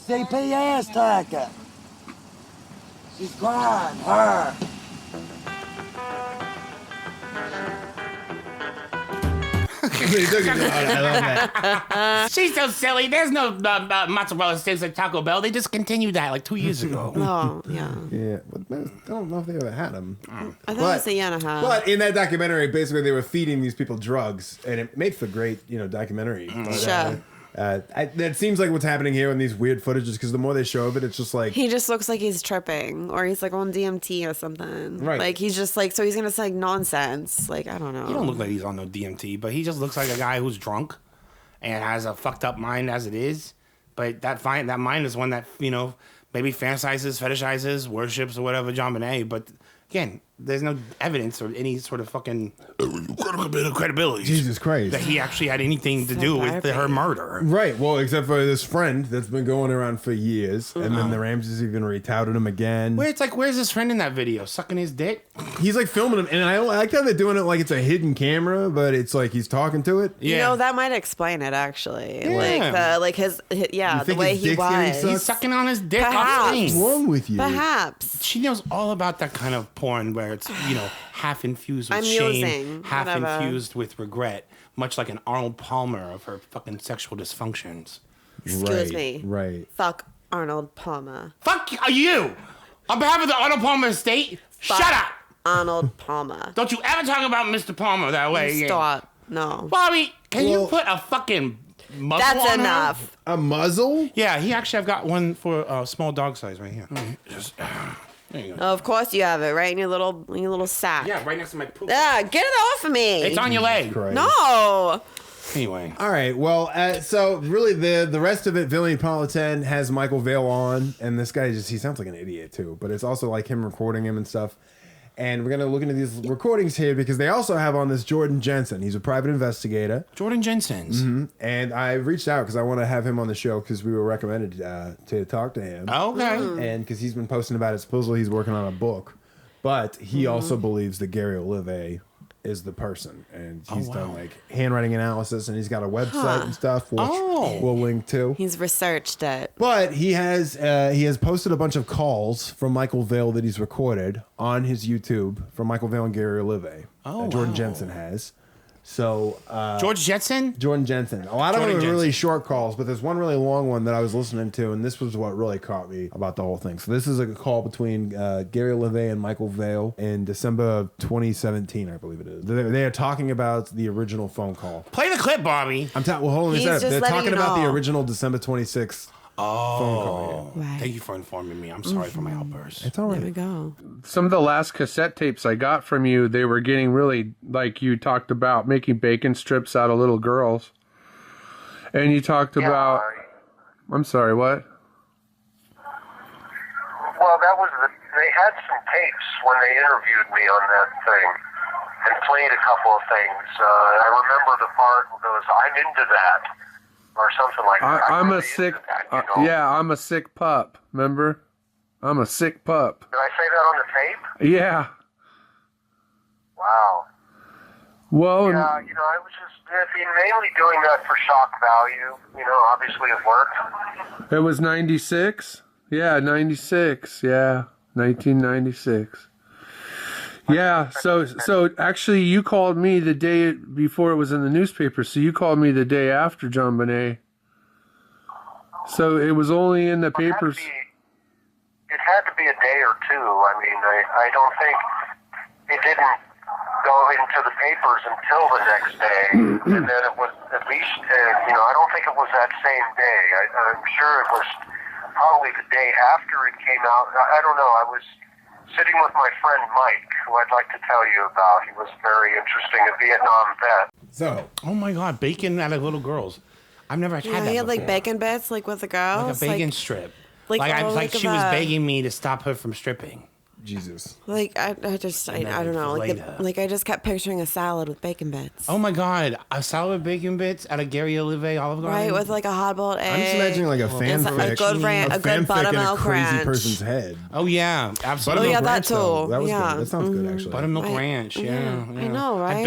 CPS took it. She's crying, her. I love that. She's so silly. There's no mozzarella sticks at Taco Bell. They just continued that like 2 years ago. Oh, yeah. Yeah, but I don't know if they ever had them. I thought it was a year and a half. But in that documentary, basically they were feeding these people drugs, and it made for great, documentary. But, Sure. that seems like what's happening here in these weird footages, because the more they show of it, it's just like He just looks like he's tripping, or he's like on DMT or something. Right. Like he's just like, so he's gonna say nonsense. Like, I don't know. He don't look like he's on no DMT, but he just looks like a guy who's drunk and has a fucked up mind as it is. But that mind is one that, maybe fantasizes, fetishizes, worships, or whatever John Bonet. But again, there's no evidence or any sort of fucking credibility. Jesus Christ. That he actually had anything to do with her murder. Right. Well, except for this friend that's been going around for years, and then the Ramses even retouted him again. Where it's like, where's his friend in that video? Sucking his dick? He's like filming him, and I like how they're doing it like it's a hidden camera, but it's like he's talking to it. You know, that might explain it actually. Yeah. Like his the way he was. He's sucking on his dick off Perhaps. screen. What's wrong with you? Perhaps. She knows all about that kind of porn where it's, half infused with Amusing, shame, half whatever. infused with regret, much like an Arnold Palmer of her fucking sexual dysfunctions. Excuse me. Right. Fuck Arnold Palmer. Fuck you! On behalf of the Arnold Palmer estate, Fuck shut up! Arnold Palmer. Don't you ever talk about Mr. Palmer that way again. Stop. No. Bobby, can you put a fucking muzzle That's on enough. A muzzle? Yeah, I've got one for small dog size right here. Just, there you go. Of course you have it right in your little sack. Yeah, right next to my poop. Yeah, get it off of me. It's on your leg. No. Anyway. All right. Well, so really the rest of it, Vinnie Politan has Michael Vale on, and this guy he sounds like an idiot too, but it's also like him recording him and stuff. And we're going to look into these recordings here because they also have on this Jordan Jensen. He's a private investigator. Jordan Jensen's. Mm-hmm. And I reached out because I want to have him on the show because we were recommended to talk to him. Okay. And because he's been posting about it. Supposedly he's working on a book. But he also believes that Gary Olive is the person. And he's done like handwriting analysis and he's got a website and stuff, which we'll link to. He's researched it. But he has posted a bunch of calls from Michael Vale that he's recorded on his YouTube from Michael Vale and Gary Olive. Jordan Jensen has. So George Jetson? Jordan Jensen. A lot of Jordan them are really Jensen. short calls, but there's one really long one that I was listening to, and this was what really caught me about the whole thing. So this is a call between Gary Olive and Michael Vale in December of 2017, I believe it is. They are talking about the original phone call. Play the clip, Bobby. Well, hold on a He's second. just They're letting talking you about the know. original December 26th phone call here. Right. Thank you for informing me. I'm sorry for my outburst. It's all right. There we go. Some of the last cassette tapes I got from you, they were getting really, like you talked about, making bacon strips out of little girls. And you talked about... I'm sorry, what? Well, that was they had some tapes when they interviewed me on that thing and played a couple of things. I remember the part that goes, "I'm into that," or something like that. I'm a sick... yeah, I'm a sick pup, remember? I'm a sick pup. Did I say that on the tape? Yeah. Wow. Well, Yeah, I was just mainly doing that for shock value. Obviously it worked. it was 96? Yeah, 96. Yeah, 1996. Yeah, so actually you called me the day before it was in the newspaper, so you called me the day after John Bonet. So it was only in the papers. It had to be a day or two. I mean, I don't think it didn't go into the papers until the next day, and then it was at least, I don't think it was that same day. I'm sure it was probably the day after it came out. I don't know. I was sitting with my friend Mike, who I'd like to tell you about. He was very interesting, a Vietnam vet. So, oh my God, bacon out of little girls. I've never had that he had before. like bacon bits, like with a girl. Like a bacon strip. Like she was begging me to stop her from stripping. Jesus. Like I don't know. Like I just kept picturing a salad with bacon bits. Oh my God, a salad with bacon bits at a Gary Olive Olive Garden. Right, with like a hot-boiled egg. I'm just imagining like a fanfic. A good buttermilk crazy ranch. person's head. Oh yeah, absolutely. Oh yeah, that ranch, too. though. That was yeah. good. That sounds good actually. Buttermilk ranch. Yeah, I know, right?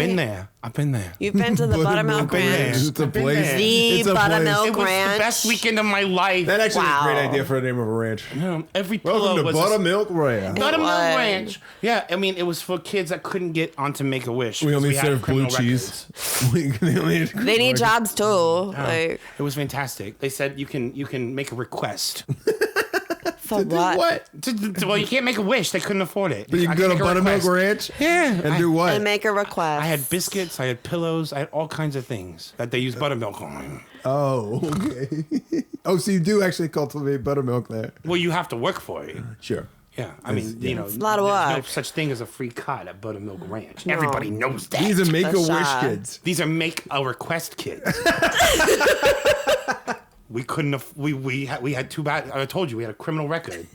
I've been there. You've been to the buttermilk ranch. It's a place. The buttermilk It was ranch. the best weekend of my life. That actually is a great idea for the name of a ranch. Yeah, every pillow Welcome to was Buttermilk Ranch. Buttermilk Ranch. Yeah, I mean, it was for kids that couldn't get onto Make-A-Wish. We only had serve blue criminal cheese. They need jobs too. Like It was fantastic. They said you can make a request. for what? Well, you can't make a wish. They couldn't afford it. But you can go to Buttermilk Ranch and do what? And make a request. I had biscuits. I had pillows. I had all kinds of things that they use buttermilk on. Oh, okay. Oh, so you do actually cultivate buttermilk there? Well, you have to work for it. Sure. Yeah, I mean, It's a lot of there's work. no such thing as a free cut at Buttermilk Ranch. No. Everybody knows that. These are Make-A-Wish kids. These are make-a-request kids. We couldn't. We had too bad. I told you we had a criminal record.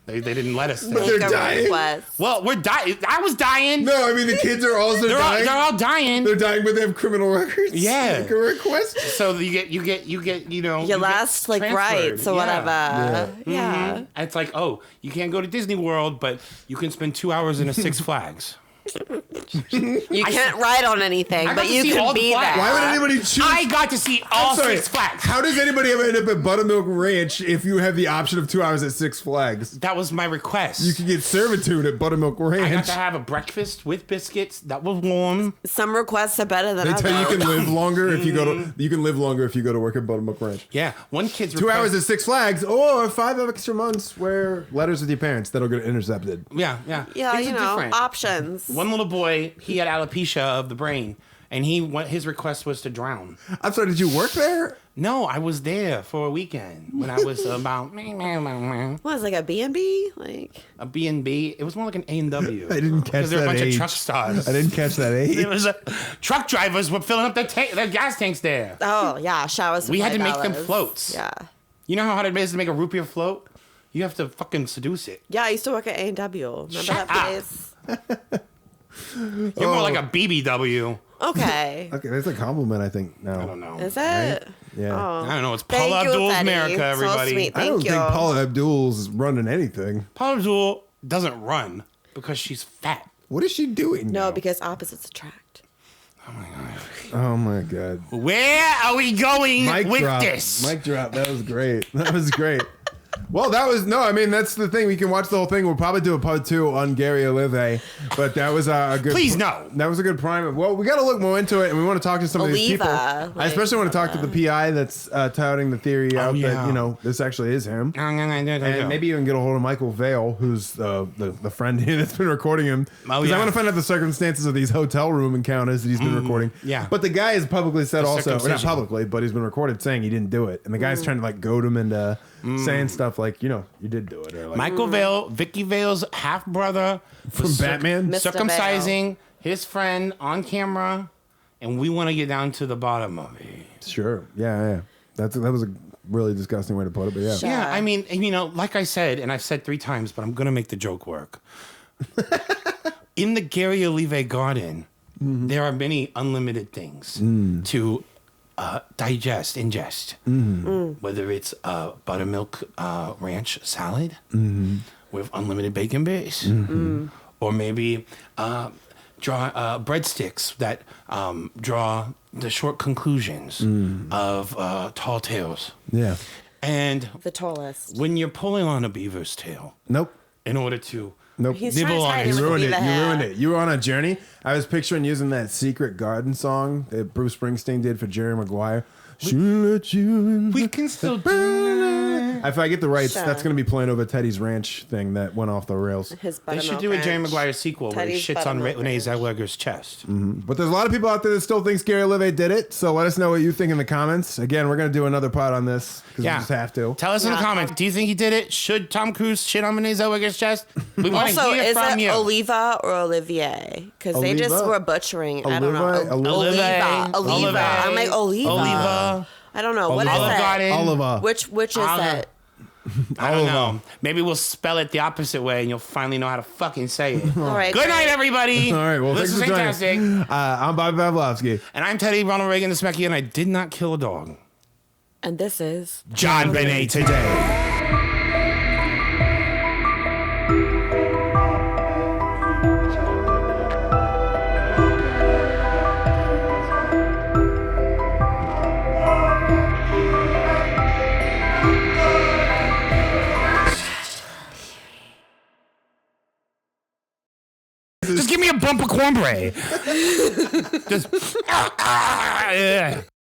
They didn't let us. But they're dying. Well, we're dying. I was dying. No, I mean the kids are also dying. They're all dying. They're dying, but they have criminal records. Yeah. Make a request. So you get you know Your last like rights or whatever. Yeah. Mhm. It's like, oh, you can't go to Disney World, but you can spend 2 hours in a Six Flags. You can't ride on anything, I got but to you see all can the be flags. there. Why would anybody choose? I got to see all I'm sorry, Six Flags. How does anybody ever end up at Buttermilk Ranch if you have the option of 2 hours at Six Flags? That was my request. You can get servitude at Buttermilk I got Ranch. to have a breakfast with biscuits that was warm. Some requests are better than They others. tell you can live longer if you go to. You can live longer if you go to work at Buttermilk Ranch. Yeah, one kid's 2 hours at Six Flags, or 5 extra months where letters with your parents that'll get intercepted. Yeah. Yeah, Things you are know, different. options. One little boy, he had alopecia of the brain, and his request was to drown. I'm sorry, did you work there? No, I was there for a weekend when I was about What was it, like a B&B? Like a B&B. It was more like an A&W. I didn't catch because there were that a bunch age. of truck stars. I didn't catch that age. It was truck drivers were filling up their gas tanks there. Oh yeah, showers. We had to make them $5. floats. Yeah. You know how hard it is to make a root beer float? You have to fucking seduce it. Yeah, I used to work at A&W. Remember Shut that up. place? You're more like a BBW. Okay. Okay, that's a compliment, I think. No. I don't know. Is it? Right? Yeah. Oh. I don't know. It's Thank Paula you, Abdul's Teddy. America, So everybody. sweet. I don't Thank you. think Paula Abdul's running anything. Paula Abdul doesn't run because she's fat. What is she doing? No, now? because opposites attract. Oh my god. Where are we going with drop. this? Mic drop. That was great. That was great. Well, that was no. I mean, that's the thing. We can watch the whole thing. We'll probably do a part 2 on Gary Olive, but that was a good. Please no. That was a good primer. Well, we got to look more into it, and we want to talk to some of these people. I especially want to talk to the PI that's touting the theory out that this actually is him, and maybe even get a hold of Michael Vale, who's the friend here that's been recording him. Because I want to find out the circumstances of these hotel room encounters that he's been recording. Yeah. But the guy has publicly said The also, not circumcision. publicly, but he's been recorded saying he didn't do it, and the guy's trying to like goad him into saying stuff like, you did do it. Or like, Michael Vale, Vicky Vale's half brother, From Batman? Mr. circumcising his friend on camera, and we want to get down to the bottom of it. Sure. Yeah. That was a really disgusting way to put it, but yeah. Yeah, I mean, like I said, and I've said 3 times, but I'm gonna make the joke work. In the Gary Olive Garden, there are many unlimited things to ingest. Whether it's a buttermilk ranch salad with unlimited bacon base, or maybe draw breadsticks that draw the short conclusions of tall tales. Yeah. And The tallest. when you're pulling on a beaver's tail, Nope. in order to Nope. He's nibble on trying to his hide You it ruined with it. the You hair. ruined it. You were on a journey. I was picturing using that Secret Garden song that Bruce Springsteen did for Jerry Maguire. She let you in. We can still do If I get the rights, Sure. that's going to be playing over Teddy's Ranch thing that went off the rails. His They should buttermilk do a Jerry ranch. Maguire sequel where he Teddy's shits on buttermilk Renee Zellweger's chest. But there's a lot of people out there that still think Gary Olivier did it. So let us know what you think in the comments. Again, we're going to do another pod on this because we just have to. Tell us in the comments. Do you think he did it? Should Tom Cruise shit on Renee Zellweger's chest? We want to Also, hear is from it you. Oliva or Olivier? Because they just Oliva? were butchering. I don't know. Oliva? Oliva. I'm like Oliva. Oliva. I don't know. What is Olive it? Garden. Oliva. Which is Olive. it? I don't know. Maybe we'll spell it the opposite way and you'll finally know how to fucking say it. All right. Good night, everybody. All right. Well, this is thanks for fantastic. joining. I'm Bobby Pavlovsky. And I'm Teddy Ronald Reagan the Smecky, and I did not kill a dog. And this is John Benet today. Just give me a bump of cornbread. Just. Yeah.